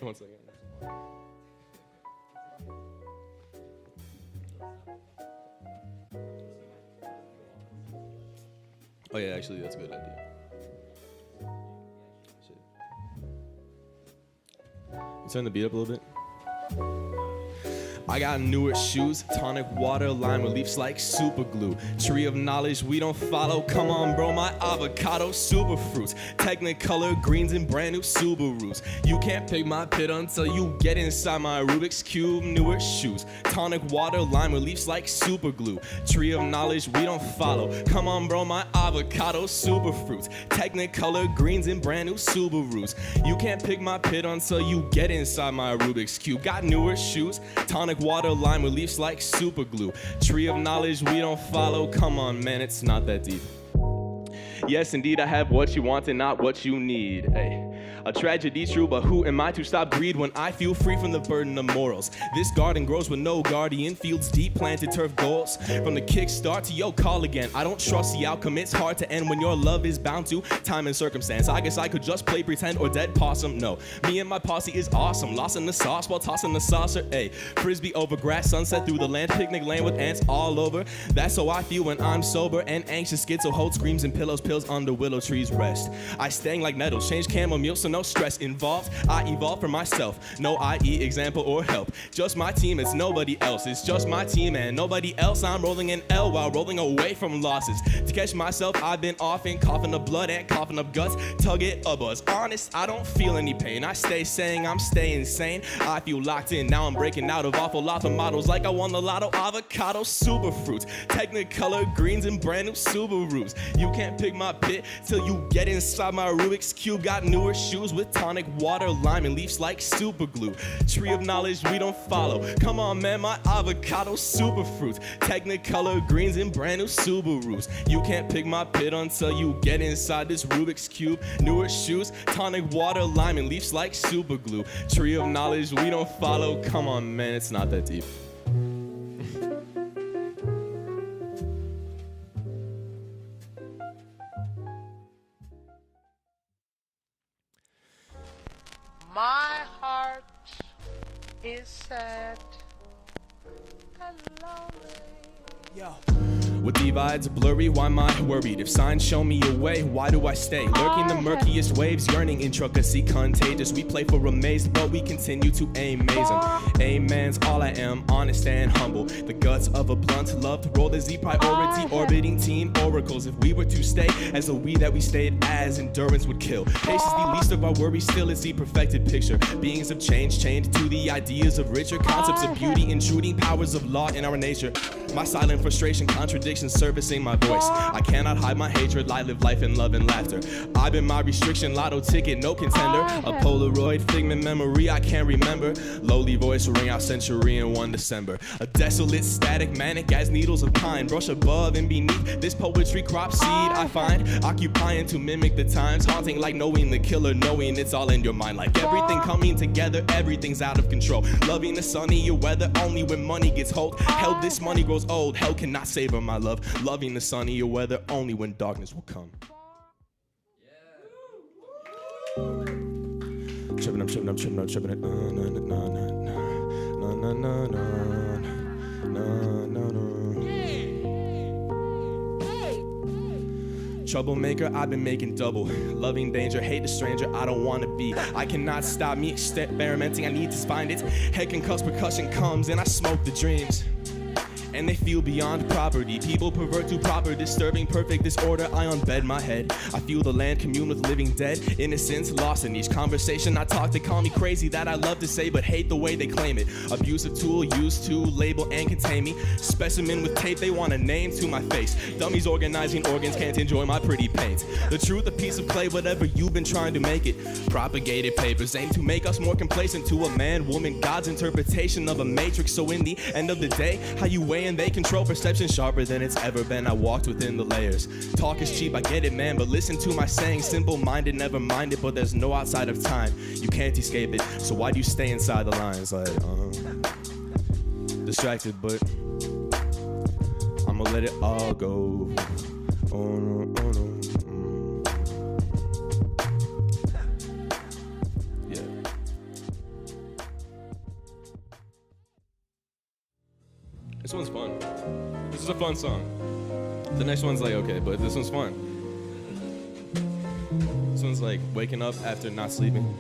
One second. Oh yeah, actually, that's a good idea. Shit. You turn the beat up a little bit. I got newer shoes, tonic water, lime reliefs like super glue. Tree of knowledge we don't follow, come on bro, my avocado super fruits. Technicolor greens and brand new Subarus. You can't pick my pit until you get inside my Rubik's Cube. Newer shoes, tonic water, lime reliefs like super glue. Tree of knowledge we don't follow, come on bro, my avocado super fruits. Technicolor greens and brand new Subarus. You can't pick my pit until you get inside my Rubik's Cube. Got newer shoes, tonic water, lime reliefs like super glue. Tree of knowledge we don't follow, come on man, it's not that deep. Yes, indeed, I have what you want and not what you need. Hey, a tragedy true, but who am I to stop greed when I feel free from the burden of morals? This garden grows with no guardian, fields deep planted turf goals. From the kickstart to your call again, I don't trust the outcome, it's hard to end when your love is bound to time and circumstance. I guess I could just play pretend or dead possum. No, me and my posse is awesome, lost in the sauce while tossing the saucer. Hey, frisbee over grass, sunset through the land, picnic land with ants all over. That's how I feel when I'm sober and anxious. Schizo hold screams and pillows, pills under willow trees rest. I sting like nettles, change chamomile so no stress involved. I evolve for myself, no IE example or help. Just my team, it's nobody else. It's just my team and nobody else. I'm rolling an L while rolling away from losses. To catch myself, I've been often coughing up blood and coughing up guts. Tug it a buzz. Honest, I don't feel any pain. I stay saying I'm staying sane. I feel locked in, now I'm breaking out of awful lotto models like I won the lotto. Avocado super fruits, Technicolor greens and brand new Subarus. You can't pick my pit till you get inside my Rubik's Cube. Got newer shoes with tonic water, lime and leaves like super glue. Tree of knowledge we don't follow, come on man, my avocado super fruits. Technicolor greens and brand new Subarus. You can't pick my pit until you get inside this Rubik's Cube. Newer shoes, tonic water, lime and leaves like super glue. Tree of knowledge we don't follow, come on man, it's not that deep. My heart is sad and lonely. Yo. With divides blurry, why am I worried? If signs show me a way, why do I stay? Lurking the murkiest waves, yearning intricacy contagious. We play for amazed, but we continue to amaze them. Aman's all I am, honest and humble. The guts of a blunt loved, roll the Z priority, orbiting teen oracles. If we were to stay as the we that we stayed as, endurance would kill. Patience the least of our worries, still is the perfected picture. Beings of change, chained to the ideas of richer concepts of beauty, intruding powers of law in our nature. My silent frustration, contradictions surfacing my voice. I cannot hide my hatred, I live life in love and laughter. I've been my restriction, lotto ticket, no contender. A Polaroid, figment memory, I can't remember. Lowly voice will ring out century in 1 December. A desolate, static, manic as needles of pine. Brush above and beneath this poetry crop seed I find. Occupying to mimic the times, haunting like knowing the killer, knowing it's all in your mind. Like everything coming together, everything's out of control. Loving the sunnier weather only when money gets hold. Hell, this money grows old, hell cannot save her, my love. Loving the sunnier weather only when darkness will come. Tripping, I'm tripping, I'm tripping, I'm tripping it. No, no, no, no, no, no, no, no, no, no. Troublemaker, I've been making double. Loving danger, hate the stranger I don't wanna be. I cannot stop me experimenting, I need to find it. Head concussed, percussion comes and I smoke the dreams. And they feel beyond property. People pervert to proper, disturbing perfect disorder. I unbed my head. I feel the land commune with living dead. Innocence lost in each conversation I talk. They call me crazy, that I love to say, but hate the way they claim it. Abusive tool used to label and contain me. Specimen with tape, they want a name to my face. Dummies organizing organs can't enjoy my pretty paint. The truth, a piece of clay, whatever you've been trying to make it. Propagated papers aim to make us more complacent to a man, woman, God's interpretation of a matrix. So in the end of the day, how you weigh and they control perception sharper than it's ever been. I walked within the layers. Talk is cheap, I get it, man, but listen to my saying. Simple-minded, never minded, but there's no outside of time. You can't escape it, so why do you stay inside the lines? Like, distracted, but I'ma let it all go. Oh no, oh no. Yeah. This one's fun. This is a fun song. The next one's like, okay, but this one's fun. This one's like waking up after not sleeping.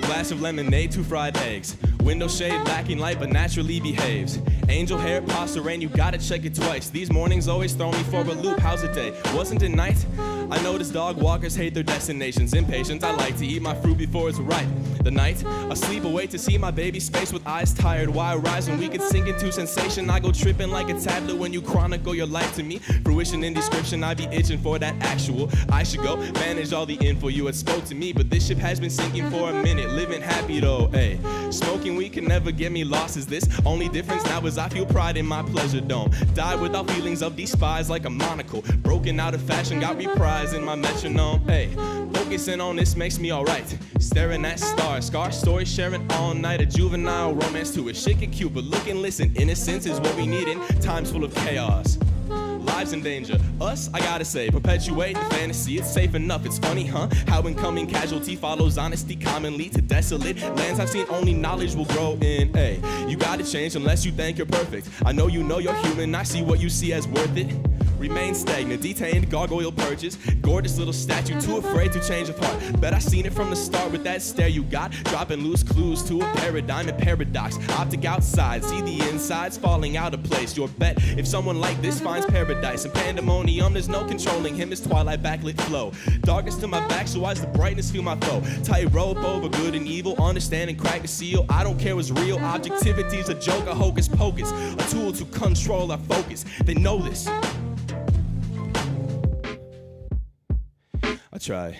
Glass of lemonade, 2 fried eggs. Window shade lacking light but naturally behaves. Angel hair, pasta rain, you gotta check it twice. These mornings always throw me for a loop. How's the day? Wasn't it night? I notice dog walkers hate their destinations. Impatient, I like to eat my fruit before it's ripe. The night, asleep, awake to see my baby's face with eyes tired. Why rise when we could sink into sensation? I go tripping like a tablet when you chronicle your life to me. Fruition in description, I be itching for that actual. I should go manage all the info you had spoke to me, but this ship has been sinking for a minute. Living happy though, ayy. Smoking weed can never get me lost as this. Only difference now is I feel pride in my pleasure dome. Die without feelings of despise like a monocle. Broken out of fashion, got reprised in my metronome. Hey, focusing on this makes me alright. Staring at stars, scar stories sharing all night. A juvenile romance to a chick and cute, but look and listen. Innocence is what we need in times full of chaos. Lives in danger, us, I gotta say, perpetuate the fantasy, it's safe enough, it's funny, huh? How incoming casualty follows honesty commonly to desolate lands I've seen only knowledge will grow in, ay. You gotta change unless you think you're perfect. I know you're human, I see what you see as worth it. Remain stagnant, detained, gargoyle perches. Gorgeous little statue, too afraid to change of heart. Bet I seen it from the start with that stare you got. Dropping loose clues to a paradigm and paradox. Optic outside, see the insides falling out of place. Your bet, if someone like this finds paradise and pandemonium, there's no controlling him, his twilight backlit flow. Darkness to my back, so why's the brightness feel my foe? Tightrope over good and evil, understand and crack the seal. I don't care what's real, objectivity's a joke, a hocus pocus. A tool to control our focus, they know this. I try,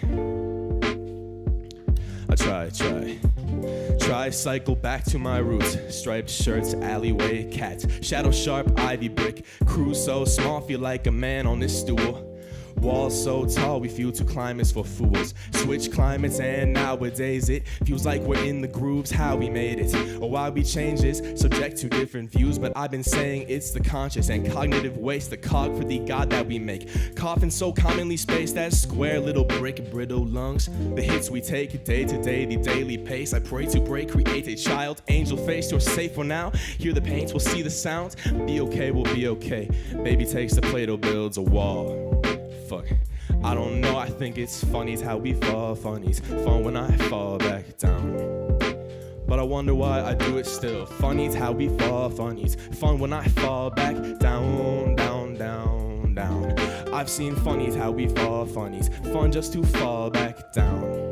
cycle back to my roots. Striped shirts, alleyway cats, shadow sharp, ivy brick. Crew so small, feel like a man on this stool. Walls so tall, we feel to climb is for fools. Switch climates and nowadays it feels like we're in the grooves, how we made it. Or why we change is subject to different views, but I've been saying it's the conscious and cognitive waste, the cog for the God that we make. Coffin so commonly spaced as square little brick, brittle lungs. The hits we take day to day, the daily pace. I pray to break, create a child, angel face, you're safe for now. Hear the pains, we'll see the sounds. Be okay, we'll be okay. Baby takes the Play-Doh, builds a wall. Fuck, I don't know, I think it's funny's how we fall, funny's fun when I fall back down. But I wonder why I do it still. Funny's how we fall, funny's fun when I fall back down, down, down, down. I've seen funny's how we fall, funny's fun just to fall back down.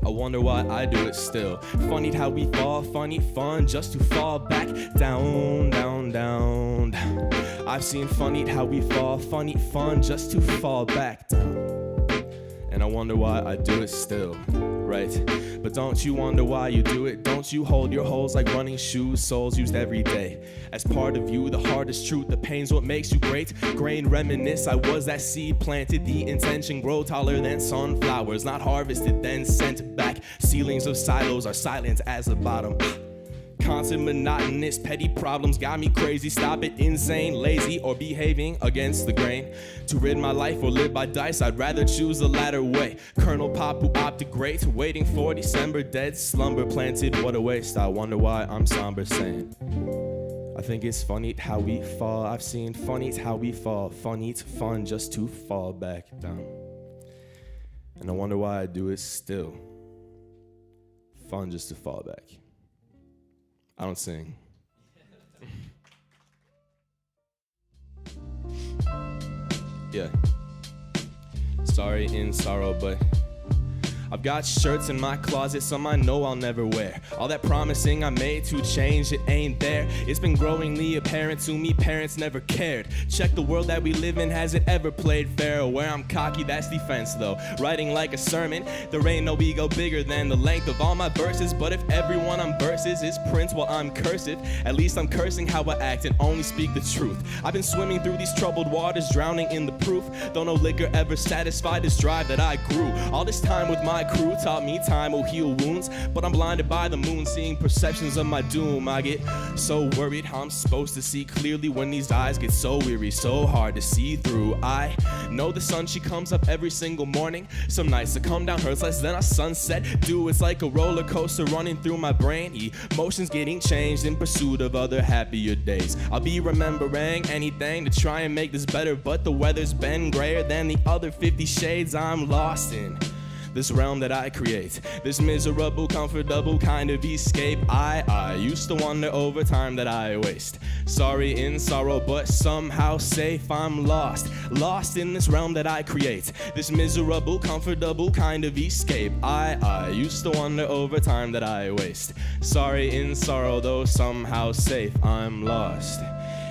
I wonder why I do it still. Funny how we fall, funny fun just to fall back down, down, down, down. I've seen funny how we fall, funny fun just to fall back down. And I wonder why I do it still, right? But don't you wonder why you do it? Don't you hold your holes like running shoes, souls used every day? As part of you, the hardest truth, the pain's what makes you great. Grain reminisce, I was that seed planted, the intention grow taller than sunflowers, not harvested then sent back. Ceilings of silos are silent as the bottom. Constant monotonous petty problems got me crazy. Stop it, insane, lazy, or behaving against the grain. To rid my life or live by dice, I'd rather choose the latter way. Colonel Pop who opted great, waiting for December, dead slumber planted. What a waste, I wonder why I'm somber saying. I think it's funny how we fall. I've seen funny how we fall. Funny to fun just to fall back down. And I wonder why I do it still. Fun just to fall back. I don't sing. Yeah. Sorry in sorrow, but I've got shirts in my closet, some I know I'll never wear. All that promising I made to change, it ain't there. It's been growingly apparent to me, parents never cared. Check the world that we live in, has it ever played fair? Where I'm cocky, that's defense though. Writing like a sermon, there ain't no ego bigger than the length of all my verses. But if everyone I'm verses is Prince while I'm cursive, at least I'm cursing how I act and only speak the truth. I've been swimming through these troubled waters, drowning in the proof. Though no liquor ever satisfied this drive that I grew. All this time with my my crew taught me time will heal wounds, but I'm blinded by the moon, seeing perceptions of my doom. I get so worried how I'm supposed to see clearly when these eyes get so weary, so hard to see through. I know the sun, she comes up every single morning. Some nights the come down hurts less than a sunset. Dude, it's like a roller coaster running through my brain. Emotions getting changed in pursuit of other happier days. I'll be remembering anything to try and make this better, but the weather's been grayer than the other 50 shades. I'm lost in this realm that I create, this miserable, comfortable kind of escape. I used to wonder over time that I waste. Sorry in sorrow, but somehow safe. I'm lost in this realm that I create, this miserable, comfortable kind of escape. I used to wonder over time that I waste. Sorry in sorrow, though somehow safe. I'm lost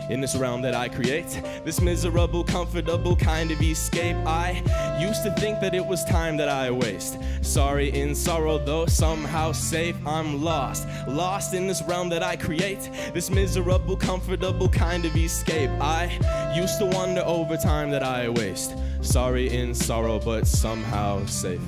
in this realm that I create, this miserable, comfortable kind of escape. I used to think that it was time that I waste. Sorry in sorrow, though somehow safe. I'm lost in this realm that I create, this miserable, comfortable kind of escape. I used to wonder over time that I waste. Sorry in sorrow, but somehow safe.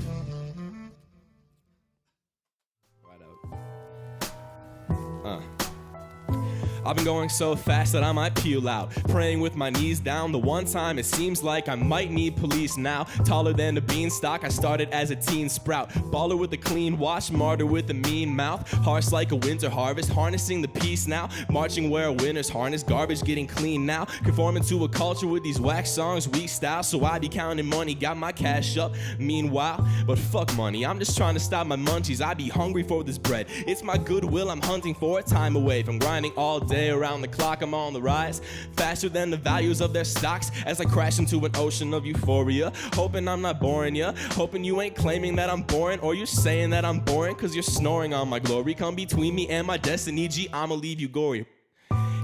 I've been going so fast that I might peel out, praying with my knees down. The one time it seems like I might need police now. Taller than a beanstalk, I started as a teen sprout. Baller with a clean watch, martyr with a mean mouth. Harsh like a winter harvest, harnessing the peace now. Marching where a winter's harness, garbage getting clean now. Conforming to a culture with these whack songs, weak style. So I be counting money, got my cash up. Meanwhile, but fuck money, I'm just trying to stop my munchies. I be hungry for this bread. It's my goodwill I'm hunting for, time away from grinding all day. Around the clock, I'm on the rise, faster than the values of their stocks, as I crash into an ocean of euphoria. Hoping I'm not boring ya, hoping you ain't claiming that I'm boring, or you're saying that I'm boring cause you're snoring on my glory. Come between me and my destiny, G, I'ma leave you gory.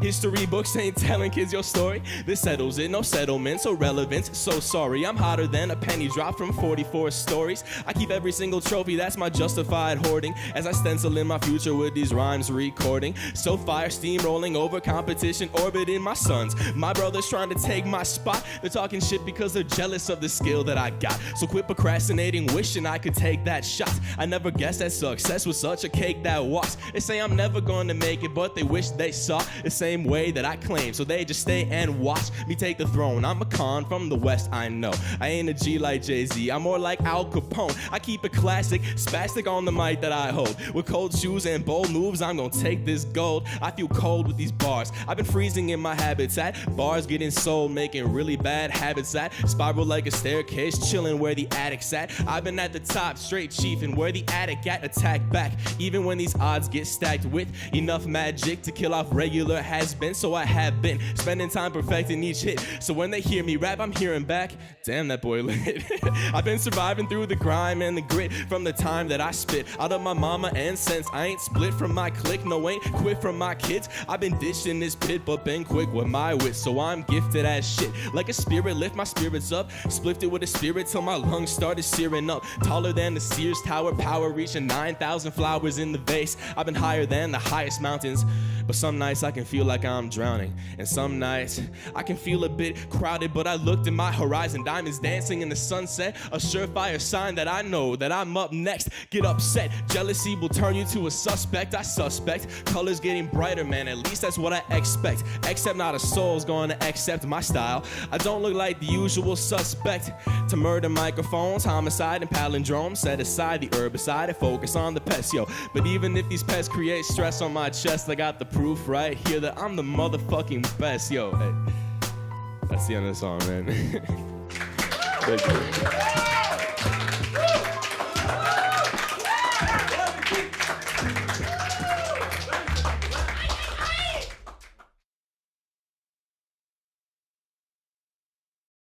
History books ain't telling kids your story. This settles it, no settlements or relevance. So sorry, I'm hotter than a penny drop from 44 stories. I keep every single trophy, that's my justified hoarding, as I stencil in my future with these rhymes recording. So fire steamrolling over competition, orbiting my sons. My brothers trying to take my spot. They're talking shit because they're jealous of the skill that I got. So quit procrastinating, wishing I could take that shot. I never guessed that success was such a cake that walks. They say I'm never gonna make it, but they wish they saw the same way that I claim, so they just stay and watch me take the throne. I'm a con from the West, I know. I ain't a G like Jay-Z, I'm more like Al Capone. I keep it classic, spastic on the mic that I hold. With cold shoes and bold moves, I'm gonna take this gold. I feel cold with these bars, I've been freezing in my habitat. Bars getting sold, making really bad habits at. Spiral like a staircase, chilling where the attic's at. I've been at the top, straight chiefin', where the attic at, attack back. Even when these odds get stacked with enough magic to kill off regular has been, so I have been spending time perfecting each hit. So when they hear me rap, I'm hearing back, damn, that boy lit. I've been surviving through the grime and the grit from the time that I spit out of my mama, and since I ain't split from my clique, no ain't quit from my kids. I've been dishing this pit, but been quick with my wit, so I'm gifted as shit. Like a spirit, lift my spirits up, spliffed it with a spirit till my lungs started searing up. Taller than the Sears Tower, power reaching 9,000 flowers in the vase. I've been higher than the highest mountains, but some nights I can feel like I'm drowning, and some nights I can feel a bit crowded, but I looked at my horizon, diamonds dancing in the sunset, a surefire sign that I know that I'm up next. Get upset, jealousy will turn you to a suspect. I suspect colors getting brighter, man, at least that's what I expect. Except not a soul's gonna accept my style. I don't look like the usual suspect. To murder microphones, homicide and palindromes, set aside the herbicide and focus on the pests, yo. But even if these pests create stress on my chest, I got the proof right here that I'm the motherfucking best, yo. Hey, that's the end of the song, man. Thank you.